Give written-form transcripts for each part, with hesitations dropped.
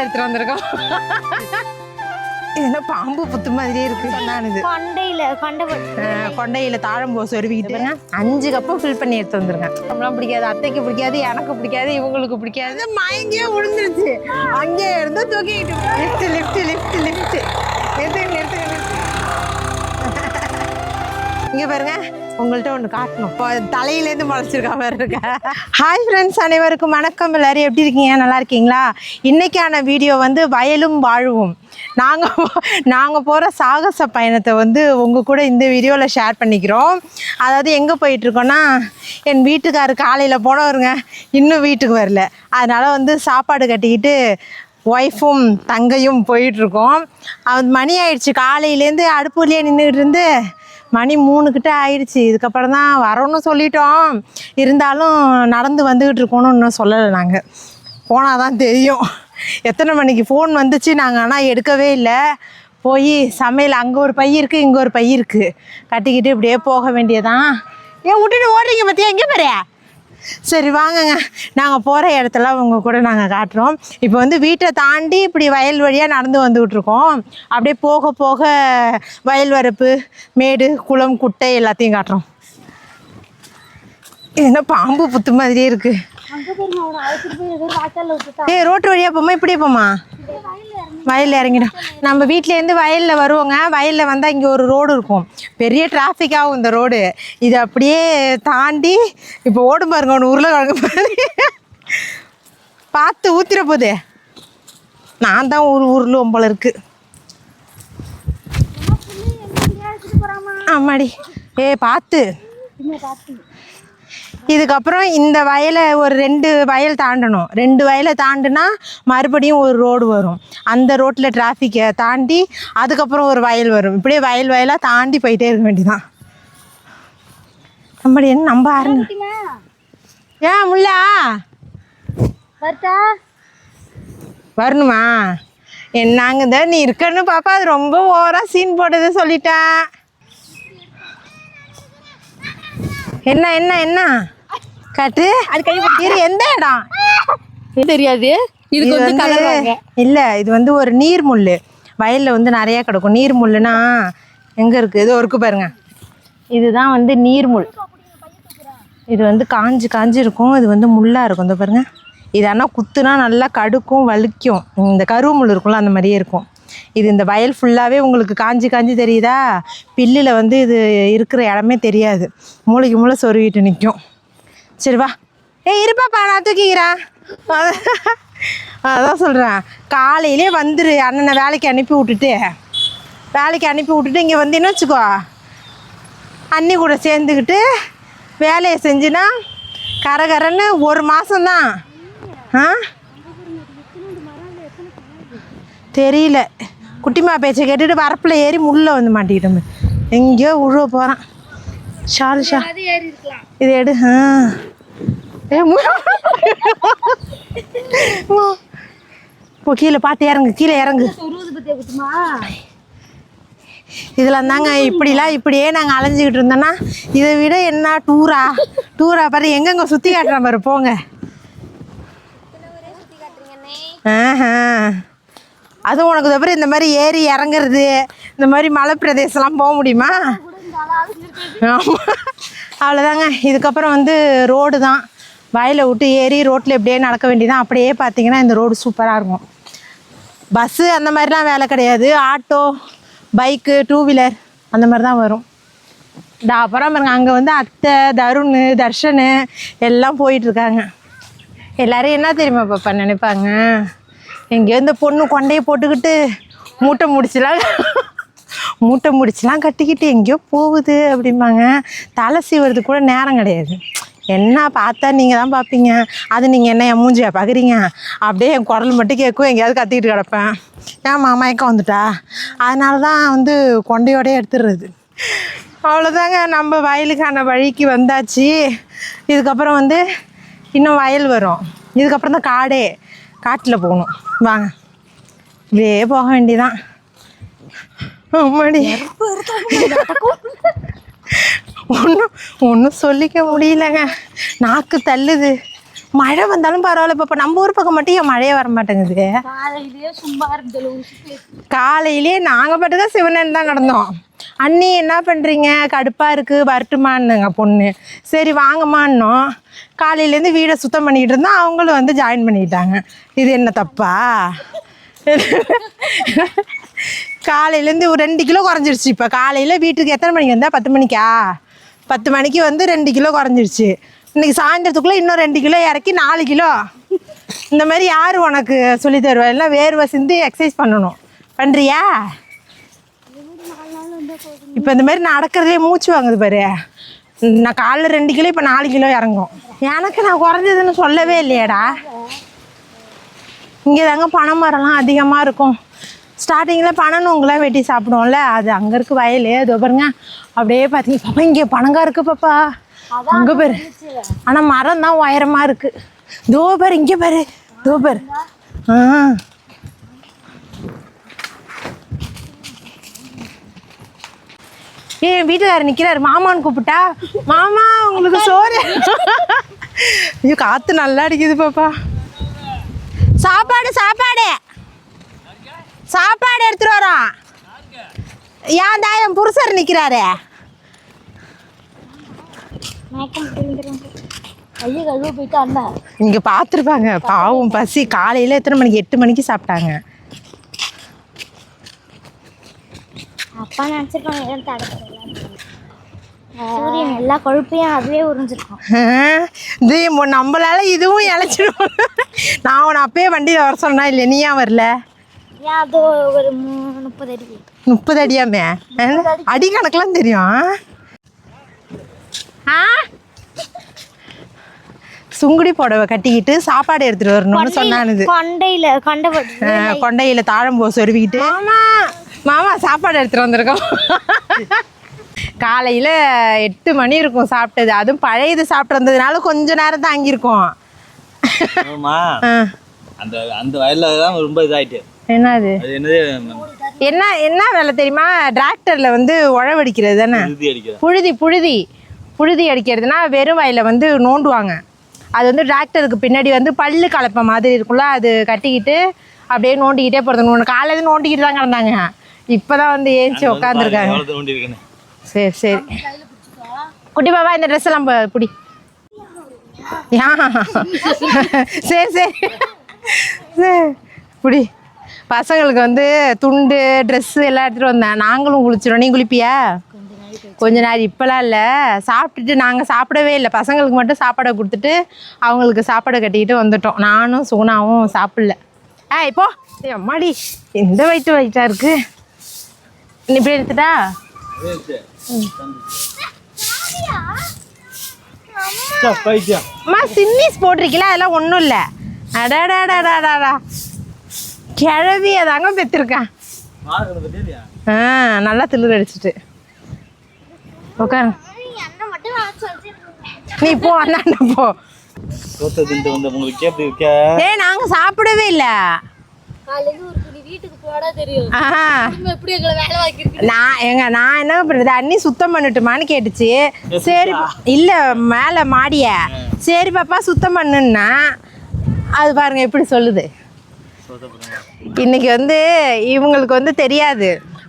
எடுத்துட்டு வந்திருக்கோம். என்ன பாம்பு புத்து மாதிரியே இருக்கு. கொண்டையில தாழம்பூ சொருவிக்கிட்டு 5 கப்பு ஃபில் பண்ணி எடுத்து வந்துருங்க. நம்மளாம் பிடிக்காது, அத்தைக்கு பிடிக்காது, எனக்கு பிடிக்காது, இவங்களுக்கு பிடிக்காது. மயங்கியே விழுந்துருச்சு. அங்கே இருந்து தூக்கிட்டு லிஃப்ட் லிஃப்ட் லிஃப்ட் லிஃப்ட் எடுத்துங்க. இங்கே பாருங்க, உங்கள்கிட்ட ஒன்று காட்டணும். இப்போ தலையிலேருந்து முளைச்சிருக்கா மாதிரி இருக்கா. ஹாய் ஃப்ரெண்ட்ஸ், அனைவருக்கும் வணக்கம். எல்லோரும் எப்படி இருக்கீங்க? நல்லா இருக்கீங்களா? இன்றைக்கான வீடியோ வந்து வயலும் வாழ்வும். நாங்கள் போகிற சாகச பயணத்தை வந்து உங்கள் கூட இந்த வீடியோவில் ஷேர் பண்ணிக்கிறோம். அதாவது எங்கே போயிட்டுருக்கோன்னா, என் வீட்டுக்காரர் காலையில் போனவருங்க இன்னும் வீட்டுக்கு வரல. அதனால் வந்து சாப்பாடு கட்டிக்கிட்டு ஒய்ஃபும் தங்கையும் போயிட்டுருக்கோம். அது மணி ஆயிடுச்சு. காலையிலேருந்து அடுப்புலேயே நின்றுக்கிட்டு இருந்து மணி 3 கிட்ட ஆயிடுச்சு. இதுக்கப்புறம் தான் வரோன்னு சொல்லிட்டோம். இருந்தாலும் நடந்து வந்துக்கிட்டு இருக்கோன்னு இன்னும் சொல்லலை. நாங்கள் போனால் தான் தெரியும் எத்தனை மணிக்கு ஃபோன் வந்துச்சு. நாங்கள் ஆனால் எடுக்கவே இல்லை. போய் சமையல் அங்கே ஒரு பை இருக்குது, இங்கே ஒரு பை இருக்குது, கட்டிக்கிட்டு இப்படியே போக வேண்டியதான். ஏன் விட்டுட்டு ஓடுறீங்க பார்த்தியா? எங்கே போறியா? சரி வாங்கங்க, நாங்கள் போகிற இடத்துல உங்கள் கூட நாங்கள் காட்டுறோம். இப்போ வந்து வீட்டை தாண்டி இப்படி வயல் வழியாக நடந்து வந்துக்கிட்டுருக்கோம். அப்படியே போக போக வயல் வரப்பு, மேடு, குளம், குட்டை எல்லாத்தையும் காட்டுறோம். என்ன பாம்பு புத்து மாதிரியே இருக்குது. ரோட்டு வழியாக போமா, இப்படியே போமா? வயலில் இறங்கிடும். நம்ம வீட்டிலேருந்து வயலில் வருவோங்க. வயலில் வந்தால் இங்கே ஒரு ரோடு இருக்கும். பெரிய டிராஃபிக்காகும் இந்த ரோடு. இது அப்படியே தாண்டி இப்போ ஓடும் பாருங்க, ஒன்று உருளைக்கிழங்கு மாதிரி பார்த்து ஊற்றிட போகுது. நான் தான் உருளுவோம் போல இருக்கு. ஆமாடி, பார்த்து. இதுக்கப்புறம் இந்த வயலை ஒரு 2 வயல் தாண்டணும். 2 வயலை தாண்டினா மறுபடியும் ஒரு ரோடு வரும். அந்த ரோட்டில் டிராஃபிக்கை தாண்டி அதுக்கப்புறம் ஒரு வயல் வரும். இப்படியே வயலாக தாண்டி போயிட்டே இருக்க வேண்டியதான். நம்மடி என்ன நம்ப ஆரம்பி. ஏன் முல்லா வரணுமா? என்னங்க தான் நீ இருக்கன்னு பாப்பா. அது ரொம்ப ஓவராக சீன் போட்டது சொல்லிட்டேன். என்ன என்ன என்ன காட்டு. அது கை இரு. எந்த இடம் தெரியாது. இது இல்லை, இது வந்து ஒரு நீர் முள். வயலில் வந்து நிறையா கிடக்கும். நீர் முள்ளுனா எங்கே இருக்குது? இது ஒருக்கு பாருங்க. இதுதான் வந்து நீர்முள். இது வந்து காஞ்சி இருக்கும். இது வந்து முள்ளாக இருக்கும். இந்த பாருங்க. இது ஆனால் குத்துனா நல்லா கடுக்கும், வலிக்கும். இந்த கருவு முள் இருக்கும்ல, அந்த மாதிரியே இருக்கும். இது இந்த வயல் ஃபுல்லாகவே உங்களுக்கு காஞ்சி தெரியுதா? பில்லில் வந்து இது இருக்கிற இடமே தெரியாது. மூளைக்கு மூளை சொருவிட்டு நிற்கும். சரி வா. இருப்பாப்பா, நான் தூக்கிக்கிறேன். அதான் சொல்கிறேன், காலையிலே வந்துரு. அண்ணனை வேலைக்கு அனுப்பி விட்டுட்டு இங்கே வந்தீன்னு வச்சுக்கோ, அண்ணி கூட சேர்ந்துக்கிட்டு வேலையை செஞ்சுனா கரகரன்னு 1 மாதம்தான். தெரியல. குட்டிமா பேச்சை கேட்டுட்டு வரப்பில் ஏறி முள்ளே வந்து மாட்டிக்கிட்டோம். எங்கேயோ உழுவ போகிறான். ஷா இது எடு. இப்போ கீழே பார்த்து இறங்கு, கீழே இறங்கு. இதில் தாங்க இப்படியே நாங்கள் அலைஞ்சிக்கிட்டு இருந்தோன்னா, இதை விட என்ன டூரா பாரு. எங்கெங்க சுற்றி காட்டுற பாரு. போங்க. அதுவும் உனக்கு அப்புறம் இந்த மாதிரி ஏறி இறங்குறது, இந்த மாதிரி மலை பிரதேசம்லாம் போக முடியுமா? ஆமாம், அவ்வளோதாங்க. இதுக்கப்புறம் வந்து ரோடு தான். வயலை விட்டு ஏறி ரோட்டில் எப்படியே நடக்க வேண்டியதான். அப்படியே பார்த்தீங்கன்னா இந்த ரோடு சூப்பராக இருக்கும். பஸ்ஸு அந்த மாதிரிலாம் வேலை கிடையாது. ஆட்டோ, பைக்கு, 2 வீலர் அந்த மாதிரி தான் வரும். அப்புறம் பாருங்க, அங்கே வந்து அத்தை, தருண், தர்ஷனு எல்லாம் போயிட்டுருக்காங்க. எல்லோரும் என்ன தெரியுமா பாப்பா நினைப்பாங்க, எங்கேயோ இந்த பொண்ணு கொண்டையை போட்டுக்கிட்டு மூட்டை முடிச்சுலாம் கட்டிக்கிட்டு எங்கேயோ போகுது அப்படிம்பாங்க. தலை சீவுறது கூட நேரம் கிடையாது. என்ன பார்த்தா நீங்கள் தான் பார்ப்பீங்க. அது நீங்கள் என்ன என் மூஞ்சியா பார்க்குறீங்க? அப்படியே என் குரல் மட்டும் கேட்கும். எங்கேயாவது கத்திக்கிட்டு கிடப்பேன். ஏம்மா மயக்கம் வந்துட்டா? அதனால தான் வந்து கொண்டையோடய எடுத்துடுறது. அவ்வளோதாங்க, நம்ம வயலுக்கான வழிக்கு வந்தாச்சு. இதுக்கப்புறம் வந்து இன்னும் வயல் வரும். இதுக்கப்புறம் தான் காட்டில் போகணும். வாங்க, இப்படியே போக வேண்டியதான். அம்மாடி, ஒன்றும் சொல்லிக்க முடியலங்க. நாக்கு தள்ளுது. மழை வந்தாலும் பரவாயில்ல பாப்பா, நம்ம ஊர் பக்கம் மட்டும் ஏன் மழையே வர மாட்டேங்குது? காலையிலேயே சும்மா இருந்தது. காலையிலே நாங்கள் பாட்டுக்க சிவனன் தான் கிடந்தோம். அண்ணி என்ன பண்ணுறீங்க, கடுப்பாக இருக்குது வரட்டுமான்னுங்க பொண்ணு. சரி வாங்கம்மான்னோம். காலையிலேருந்து வீடை சுத்தம் பண்ணிக்கிட்டு இருந்தோம், அவங்களும் வந்து ஜாயின் பண்ணிக்கிட்டாங்க. இது என்ன தப்பா? காலையிலேருந்து ஒரு 2 கிலோ குறைஞ்சிருச்சு. இப்போ காலையில் வீட்டுக்கு எத்தனை மணிக்கு வந்தால் 10 மணிக்கா? 10 மணிக்கு வந்து 2 கிலோ குறைஞ்சிருச்சு. இன்றைக்கி சாயந்தரத்துக்குள்ளே இன்னும் 2 கிலோ இறக்கி 4 கிலோ. இந்த மாதிரி யார் உனக்கு சொல்லி தருவா? எல்லாம் வேர்வை சிந்தி எக்ஸசைஸ் பண்ணணும். பண்ணுறியா? இப்போ இந்த மாதிரி நடக்கிறதே மூச்சு வாங்குது பாரு. நான் காலைல 2 கிலோ இப்போ 4 கிலோ இறங்கும். எனக்கு நான் குறைஞ்சதுன்னு சொல்லவே இல்லையாடா. இங்கே தாங்க பனை மரம்லாம் அதிகமாக இருக்கும். ஸ்டார்டிங்கில் பனநுங்கெலாம் வெட்டி சாப்பிடுவோம்ல, அது அங்கே இருக்குது வயல். இதோ பாருங்க அப்படியே பார்த்தீங்க பாப்பா, இங்கே பனங்கா இருக்குது பாப்பா, அங்கே பாரு. ஆனால் மரம் தான் உயரமாக இருக்குது. தோ பாரு, இங்கே பாரு, தோ பாரு. என் வீட்டுக்காரர் நிற்கிறாரு, மாமான்னு கூப்பிட்டா. மாமா உங்களுக்கு சோறு. ஐயோ காற்று நல்லா அடிக்குது பாப்பா. சாப்பாடு சாப்பாடு சாப்பாடு எடுத்துட்டு வரோம். ஏன் தான் என் புருஷர் நிற்கிறாரு. இங்கே பார்த்துருப்பாங்க பாவம், பசி. காலையில் எத்தனை மணிக்கு? 8 மணிக்கு சாப்பிட்டாங்க. அப்பா நினச்சிருப்பாங்க சூரியன் எல்லா கொழுப்பையும் அதுவே உறிஞ்சிருக்கும். இது நம்மளால இதுவும் இழைச்சிடும். நான் உன்னை அப்பயே வண்டியில் வர சொன்னா இல்லை, நீ ஏன் வரல? ஏன் அது ஒரு 30 அடி. 30 அடியாமே? அடி கணக்கெலாம் தெரியும். சுங்குடி புடவை கட்டிக்கிட்டு சாப்பாடு எடுத்துட்டு வரணும்னு சொன்னானுது. கொண்டையில தாழம்பூ சொருவிக்கிட்டு மாமா மாமா சாப்பாடு எடுத்துட்டு வந்திருக்கோம். காலையில் 8 மணி இருக்கும் சாப்பிட்டது. அதுவும் பழையது சாப்பிட்டு வந்ததுனால கொஞ்ச நேரம் தாங்கியிருக்கோம். அந்த வயல்ல தான் ரொம்ப இதாயிட்டு. என்னது என்ன என்ன வேலை தெரியுமா? டிராக்டரில் வந்து உழவடிக்கிறது தானே. புழுதி அடிக்கிறதுனா வெறும் வயலில் வந்து நோண்டுவாங்க. அது வந்து டிராக்டருக்கு பின்னாடி வந்து பல்லு கலப்பை மாதிரி இருக்கும்ல, அது கட்டிக்கிட்டு அப்படியே நோண்டிக்கிட்டே போகிறது. காலையில் நோண்டிக்கிட்டு தான் கிடந்தாங்க. இப்போ தான் வந்து ஏஞ்சி உட்காந்துருக்காங்க. சரி சரி குட்டி பாபா, இந்த ட்ரெஸ் எல்லாம் பிடி. சரி சரி சரி பிடி. பசங்களுக்கு வந்து துண்டு ட்ரெஸ்ஸு எல்லாம் எடுத்துகிட்டு வந்தேன். நாங்களும் குளிச்சிடும். நீ குளிப்பியா? கொஞ்ச நேரம். இப்போலாம் இல்லை, சாப்பிட்டுட்டு நாங்கள் சாப்பிடவே இல்லை. பசங்களுக்கு மட்டும் சாப்பாடை கொடுத்துட்டு அவங்களுக்கு சாப்பாடை கட்டிக்கிட்டு வந்துட்டோம். நானும் சுகுணாவும் சாப்பிடல. இப்போ அம்மாடி எந்த வயிற்றாக இருக்குது. இப்படி எடுத்துட்டா? அம்மா சின்னிஸ் போட்டிருக்கீங்களா? அதெல்லாம் ஒன்றும் இல்லை. அடாடாடாடாடா கிழவி அதாங்க பெற்றிருக்கேன். நல்லா தில்லு அடிச்சுட்டு உட்காரு. நீ போ, அண்ணா போ. நாங்க சாப்பிடவே இல்லை. நான் என்ன பண்றது, அண்ணி சுத்தம் பண்ணட்டுமான்னு கேட்டுச்சு. சரி இல்லை மேலே மாடிய. சரி பாப்பா சுத்தம் பண்ணுன்னா அது பாருங்க எப்படி சொல்லுது. இன்னைக்கு வந்து இவங்களுக்கு வந்து தெரியாது.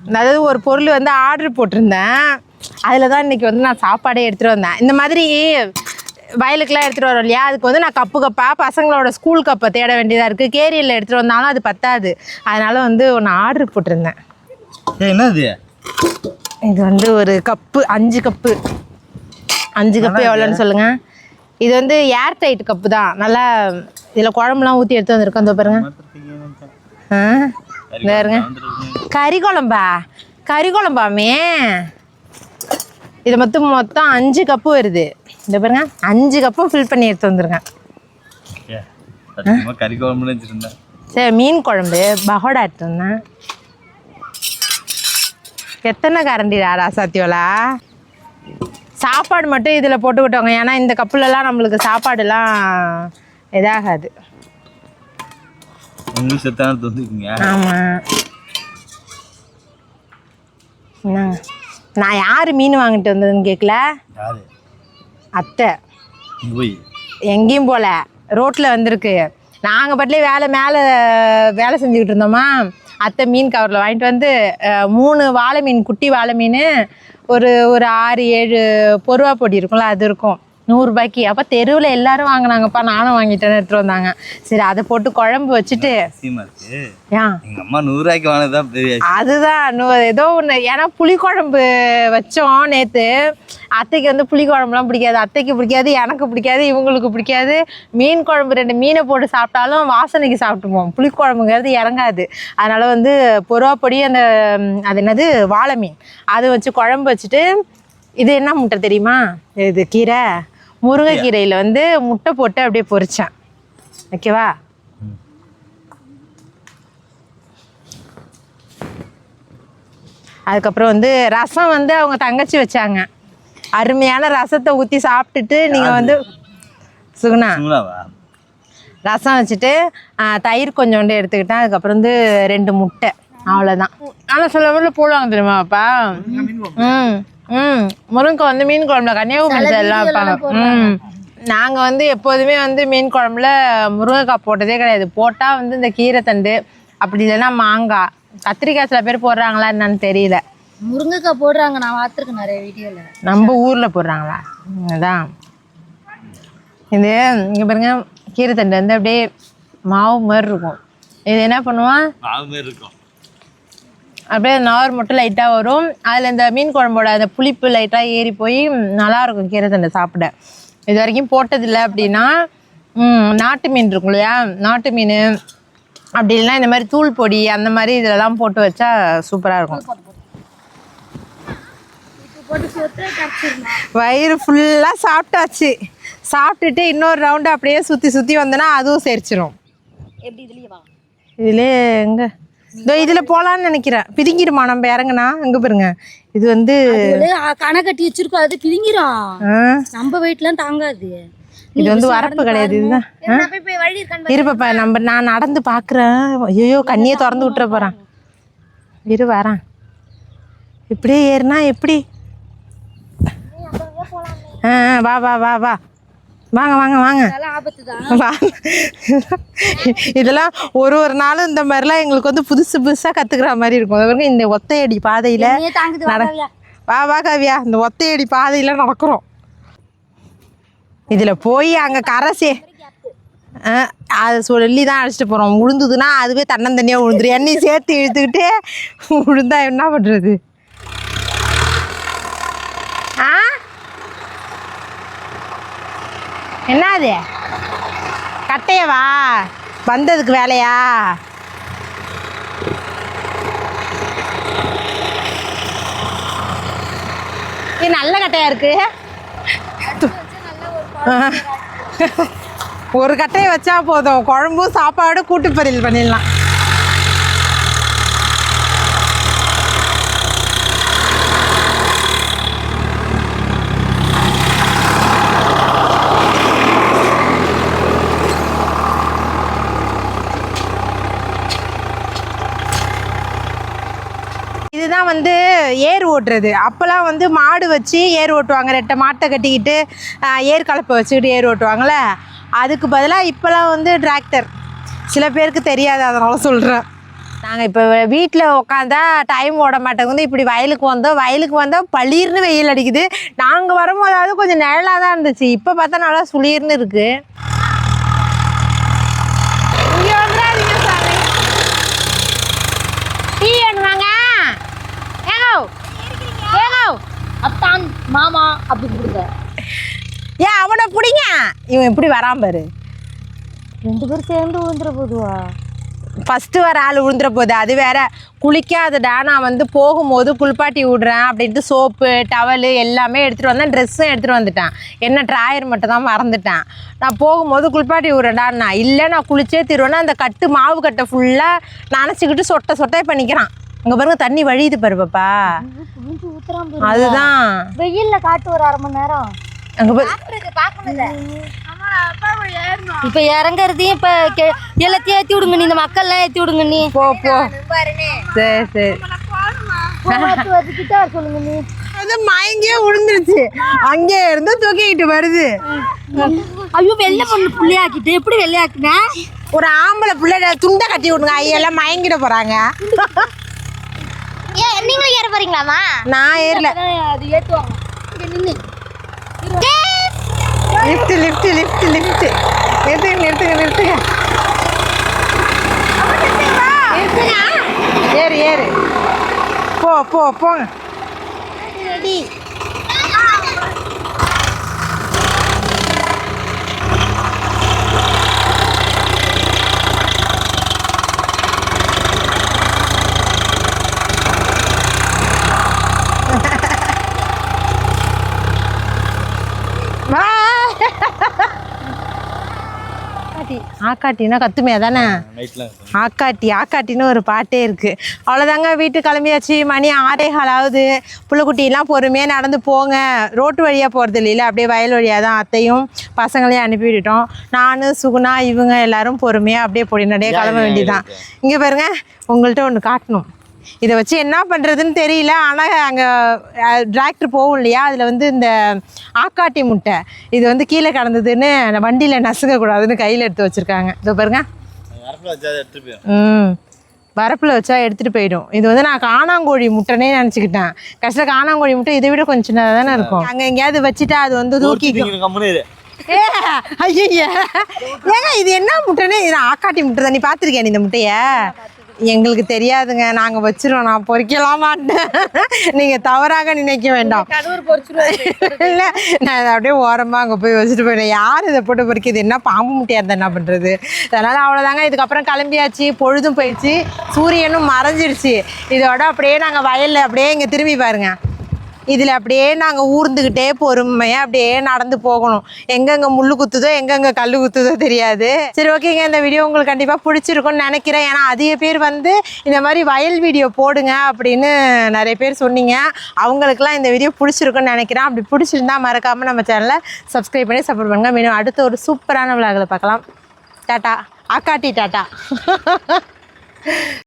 அதாவது ஒரு பொருள் வந்து ஆர்டர் போட்டிருந்தேன். அதில் தான் இன்றைக்கி வந்து நான் சாப்பாடே எடுத்துகிட்டு வந்தேன். இந்த மாதிரி வயலுக்கெலாம் எடுத்துகிட்டு வரோம் இல்லையா, அதுக்கு வந்து நான் கப்பாக பசங்களோட ஸ்கூல் கப்பை தேட வேண்டியதாக இருக்குது. கேரியரில் எடுத்துகிட்டு வந்தாலும் அது பத்தாது. அதனால் வந்து ஒன்று ஆர்டர் போட்டிருந்தேன். என்னது இது வந்து ஒரு கப்பு 5 கப்பு. 5 கப்பு எவ்வளோன்னு சொல்லுங்கள். இது வந்து ஏர் டைட் கப்பு தான். நல்லா இதில் குழம்புலாம் ஊற்றி எடுத்து வந்திருக்கோம். இந்த பாருங்க. பாருங்க கறி குழம்பாமே. இது மொத்தம் 5 கப்பு வருது. இந்த பாருங்க 5 கப்பும் ஃபில் பண்ணி எடுத்து வந்துருக்கேன். கறி குழம்புன்னு வச்சுருந்தேன். சரி மீன் குழம்பு பகோடா எடுத்து வந்தேன். எத்தனை கரண்டிடா சத்தியோலா? சாப்பாடு மட்டும் இதில் போட்டு விட்டோங்க. ஏன்னா இந்த கப்புலலாம் நம்மளுக்கு சாப்பாடுலாம் இதாகாது. ஆமாம். நான் யார் மீன் வாங்கிட்டு வந்ததுன்னு கேட்கல. அத்தை எங்கேயும் போல ரோட்டில் வந்திருக்கு. நாங்கள் பாட்டிலே வேலை செஞ்சுக்கிட்டு இருந்தோமா. அத்தை மீன் கவரில் வாங்கிட்டு வந்து 3 வாழை மீன், குட்டி வாழை மீன், ஒரு 6-7 பொருவா பொடி இருக்கும்ல, அது இருக்கும் 100 ரூபாய்க்கு. அப்போ தெருவில் எல்லாரும் வாங்கினாங்கப்பா, நானும் வாங்கிட்டேன்னு எடுத்துகிட்டு வந்தாங்க. சரி அதை போட்டு குழம்பு வச்சுட்டு ஏன் எங்கள் அம்மா 100 ரூபாய்க்கு வாங்கினதான் பெரிய அதுதான் ஏதோ ஒன்று. ஏன்னா புளிக்குழம்பு வச்சோம் நேற்று. அத்தைக்கு வந்து புளிக்குழம்புலாம் பிடிக்காது, அத்தைக்கு பிடிக்காது, எனக்கு பிடிக்காது, இவங்களுக்கு பிடிக்காது. மீன் குழம்பு 2 மீனை போட்டு சாப்பிட்டாலும் வாசனைக்கு சாப்பிட்டுப்போம், புளிக்குழம்புங்கிறது இறங்காது. அதனால் வந்து பொருவாப்பொடி அது என்னது வாழை மீன் அது வச்சு குழம்பு வச்சுட்டு, இது என்ன முட்டை தெரியுமா, இது கீரை, முருங்கைக்கீரையில் வந்து முட்டை போட்டு அப்படியே பொரிச்சேன். ஓகேவா? அதுக்கப்புறம் வந்து ரசம் வந்து அவங்க தங்கச்சி வச்சாங்க. அருமையான ரசத்தை ஊற்றி சாப்பிட்டுட்டு நீங்கள் வந்து சுகுணா ரசம் வச்சுட்டு தயிர் கொஞ்சோண்டு எடுத்துக்கிட்டேன். அதுக்கப்புறம் வந்து 2 முட்டை, அவ்வளோதான். ஆனால் சில பேரில் போடுவாங்க தெரியுமாப்பா. முருங்கை வந்து மீன் குழம்புல கன்னியாகுமரி எல்லாம் வைப்பாங்க. நாங்கள் வந்து எப்போதுமே வந்து மீன் குழம்புல முருங்கைக்காய் போட்டதே கிடையாது. போட்டால் வந்து இந்த கீரை தண்டு, அப்படி இல்லைன்னா மாங்காய், கத்திரிக்காய் சில பேர் போடுறாங்களா என்னன்னு தெரியல. முருங்கைக்காய் போடுறாங்க, நான் பார்த்துருக்கேன் நிறைய வீடியோவில். நம்ம ஊரில் போடுறாங்களா? அதுதான் இது. இங்கே பாருங்க, கீரை தண்டு வந்து அப்படியே மாவு மாதிரி இருக்கும். இது என்ன பண்ணுவான், மாவு மாதிரி இருக்கும், அப்படியே நார் மட்டும் லைட்டாக வரும். அதில் இந்த மீன் குழம்போட அந்த புளிப்பு லைட்டாக ஏறி போய் நல்லாயிருக்கும் கீரை தண்டை சாப்பிட. இது வரைக்கும் போட்டதில்லை அப்படின்னா நாட்டு மீன் இருக்கும் இல்லையா, நாட்டு மீன் அப்படி இல்லைன்னா இந்த மாதிரி தூள் பொடி அந்த மாதிரி இதிலலாம் போட்டு வச்சா சூப்பராக இருக்கும். வயிறு ஃபுல்லாக சாப்பிட்டாச்சு. சாப்பிட்டுட்டு இன்னொரு ரவுண்டு அப்படியே சுற்றி வந்தோன்னா அதுவும் செரிச்சிரும். எப்படி இதுலயே வா, இதிலே எங்கே இதோ இதில் போகலான்னு நினைக்கிறேன். பிதுங்கிடுமா நம்ம இறங்குனா? எங்கே பாருங்க, இது வந்து கணை கட்டி வச்சிருக்கோம், அது பிரிங்கிரும். நம்ம வெயிட்லாம் தாங்காது. இது வந்து வரப்பு கிடையாது, இதுதான். இருப்பப்பா, நான் நடந்து பார்க்குறேன். ஐயோ கண்ணியை திறந்து விட்டுற போகிறேன். இரு வரேன். இப்படியே ஏறுனா எப்படி? வா வா வா வா, வாங்க வாங்க வாங்க வாங்க. இதெல்லாம் ஒரு நாளும் இந்த மாதிரிலாம் எங்களுக்கு வந்து புதுசாக கற்றுக்கிற மாதிரி இருக்கும். இந்த ஒத்தையடி பாதையில் வா வா காவியா, இந்த ஒத்தையடி பாதையில் நடக்கிறோம். இதில் போய் அங்கே கரைசே அதை சொல்லி தான் அழைச்சிட்டு போகிறோம். உழுந்துதுன்னா அதுவே தன்னந்தனியாக உழுந்துடும். எண்ணெய் சேர்த்து இழுத்துக்கிட்டு உழுந்தா என்ன பண்ணுறது? என்ன அது கட்டையவா வந்ததுக்கு வேலையா? இது நல்ல கட்டையா இருக்கு. ஒரு கட்டையை வச்சா போதும், குழம்பும் சாப்பாடு கூட்டு பொரியல் பண்ணிடலாம். இதுதான் வந்து ஏர் ஓட்டுறது. அப்போல்லாம் வந்து மாடு வச்சு ஏர் ஓட்டுவாங்க, 2 மாட்டை கட்டிக்கிட்டு ஏர் கலப்பை வச்சுக்கிட்டு ஏர் ஓட்டுவாங்கள்ல. அதுக்கு பதிலாக இப்போல்லாம் வந்து டிராக்டர். சில பேருக்கு தெரியாது, அதனால சொல்கிறேன். நாங்கள் இப்போ வீட்டில் உட்காந்தா டைம் ஓட மாட்டேங்குது. இப்படி வயலுக்கு வந்தால் பளிர்னு வெயில் அடிக்குது. நாங்கள் வரும்போதாவது கொஞ்சம் நிழலாக தான் இருந்துச்சு. இப்போ பார்த்தா நல்லா சுளிர்னு இருக்குது. இங்கே வந்துடாதீங்க சாமி. டீ வேணுவாங்க? அத்தான் மாமா அப்படி கொடுங்க. ஏன் அவனை பிடிங்க, இவன் எப்படி வரான் பாரு. 2 பேரும் சேர்ந்து விழுந்துற போதுவா? ஃபஸ்ட்டு வர ஆள் விழுந்துற போகுது, அது வேற. குளிக்காதடா, நான் வந்து போகும்போது குளிப்பாட்டி விடுறேன் அப்படின்ட்டு சோப்பு டவலு எல்லாமே எடுத்துகிட்டு வந்தேன். ட்ரெஸ்ஸும் எடுத்துகிட்டு வந்துட்டேன். என்ன ட்ராயர் மட்டும் தான் மறந்துட்டேன். நான் போகும்போது குளிப்பாட்டி விடுறேன்டா. இல்லை நான் குளிச்சே தருவேன்னா அந்த மாவு கட்டை ஃபுல்லாக நனைச்சிக்கிட்டு சொட்டை பண்ணிக்கிறான். அங்கே பாருங்க தண்ணி வழியுது பாரு பாப்பா. அதுதான் வெயில்ல காட்டு ஒரு 1/2 மணி நேரம் அங்கே இப்ப இறங்குறதையும் இப்ப எல்லாத்தையும் ஏற்றி விடுங்க நீ. இந்த மக்கள்லாம் ஏற்றி விடுங்க நீ. போ சரி சரி சொல்லுங்க நீ. அது மயங்கியே விழுந்துருச்சு. அங்கே இருந்து தூக்கிக்கிட்டு வருது. ஐயோ வெள்ளை பொண்ணு புள்ளையாக்கிட்டு எப்படி வெள்ளையாக்குன? ஒரு ஆம்பளை பிள்ளை துண்டை கட்டி விடுங்க, ஐயெல்லாம் மயங்கிட போறாங்க. நீங்களும் ஏற போறீங்களாமா? நான் ஏறல. அது ஏத்துவாங்க. இங்க நின்னு. Lift lift lift lift. நிறுத்துங்க நிறுத்துங்க நிறுத்துங்க. ஏறு ஏறு. போ போ போங்க. ஆக்காட்டினா கத்துமையா தானே? ஆக்காட்டி ஆக்காட்டின்னு ஒரு பாட்டே இருக்குது. அவ்வளோதாங்க, வீட்டுக்கு கிளம்பியாச்சு. மணி 6:15 ஆகுது. புள்ளைக்குட்டிலாம் பொறுமையாக நடந்து போங்க. ரோட்டு வழியாக போகிறது இல்லைல்ல, அப்படியே வயல் வழியாக தான். அத்தையும் பசங்களையும் அனுப்பிவிட்டோம். நான் சுகுணா இவங்க எல்லாரும் பொறுமையாக அப்படியே பொடிநடையாக கிளம்ப வேண்டியதான். இங்கே பாருங்க, உங்கள்கிட்ட ஒன்று காட்டணும். இதை வச்சு என்ன பண்ணுறதுன்னு தெரியல. ஆனால் அங்கே டிராக்டர் போகும் இல்லையா, அதில் வந்து இந்த ஆக்காட்டி முட்டை இது வந்து கீழே கிடந்ததுன்னு வண்டியில் நசுக்கக்கூடாதுன்னு கையில் எடுத்து வச்சுருக்காங்க. இதோ பாருங்க. வரப்பில் வச்சா எடுத்துகிட்டு போயிடும். இது வந்து நான் காணாங்கோழி முட்டைனே நினச்சிக்கிட்டேன். கடைசியில் காணாங்கோழி முட்டை இதை விட கொஞ்சம் சின்னதாக தானே இருக்கும். அங்கே எங்கேயாவது வச்சுட்டா அது வந்து தூக்கிக்கும். ஐயா ஏங்க இது என்ன முட்டைன்னு? இது ஆக்காட்டி முட்டை தான். நீ பார்த்துருக்கேன் இந்த முட்டையை? எங்களுக்கு தெரியாதுங்க, நாங்கள் வச்சிருவோம். நான் பொறிக்கலாம் மாட்டேன், நீங்கள் தவறாக நினைக்க வேண்டாம். இல்லை, நான் அதை அப்படியே ஓரமாக அங்கே போய் வச்சுட்டு போயிட்டேன். யார் இதை போட்டு பொறிக்கிறது? என்ன பாம்பு முட்டையாக இருந்தால் என்ன பண்ணுறது? அதனால் அவ்வளோதாங்க. இதுக்கப்புறம் கிளம்பியாச்சு. பொழுதும் போயிடுச்சு, சூரியனும் மறைஞ்சிடுச்சு. இதோட அப்படியே நாங்கள் வயலில் அப்படியே இங்கே திரும்பி பாருங்க, இதில் அப்படியே நாங்கள் ஊர்ந்துக்கிட்டே பொறுமையாக அப்படியே நடந்து போகணும். எங்கெங்கே முள் குத்துதோ எங்கெங்கே கல் குத்துதோ தெரியாது. சரி, ஓகேங்க, இந்த வீடியோ உங்களுக்கு கண்டிப்பாக பிடிச்சிருக்குன்னு நினைக்கிறேன். ஏன்னா அதிக பேர் வந்து இந்த மாதிரி வயல் வீடியோ போடுங்க அப்படின்னு நிறைய பேர் சொன்னீங்க. அவங்களுக்குலாம் இந்த வீடியோ பிடிச்சிருக்குன்னு நினைக்கிறேன். அப்படி பிடிச்சிருந்தா மறக்காமல் நம்ம சேனலை சப்ஸ்கிரைப் பண்ணி சப்போர்ட் பண்ணுங்கள். மீண்டும் அடுத்த ஒரு சூப்பரான விளாகில் பார்க்கலாம். டாட்டா. ஆக்காட்டி டாட்டா.